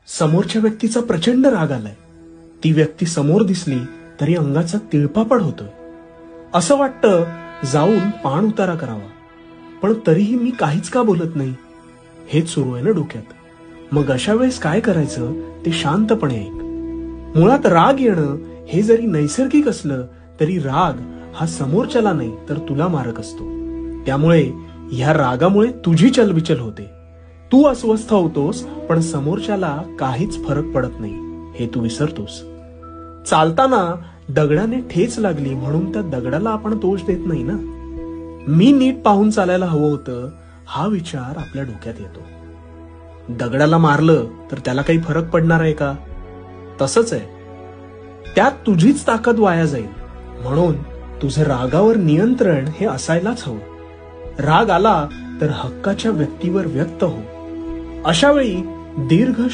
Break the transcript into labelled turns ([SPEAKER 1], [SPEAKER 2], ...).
[SPEAKER 1] समोरच्या व्यक्तीचा प्रचंड राग आलाय. ती व्यक्ती समोर दिसली तरी अंगाचा तिळपापड होतोय. असं वाटतं जाऊन पाण उतारा करावा, पण तरीही मी काहीच का बोलत नाही. हेच सुरू आहे ना डोक्यात. मग अशा वेळेस काय करायचं ते शांतपणे ऐक. मुळात राग येणं हे जरी नैसर्गिक असलं तरी राग हा समोरच्याला नाही तर तुला मारक असतो. त्यामुळे ह्या रागामुळे तुझी चलबिचल होते. तू अस्वस्थ होतोस, पण समोरच्याला काहीच फरक पडत नाही हे तू विसरतोस. चालताना दगडाने ठेच लागली म्हणून त्या दगडाला आपण दोष देत नाही ना. मी नीट पाहून चालायला हवं होतं हा विचार आपल्या डोक्यात येतो. दगडाला मारलं तर त्याला काही फरक पडणार आहे का? तसंच आहे. त्यात तुझीच ताकद वाया जाईल. म्हणून तुझं रागावर नियंत्रण हे असायलाच हवं. राग आला तर हक्काच्या व्यक्तीवर व्यक्त हो. अशा वेळी दीर्घ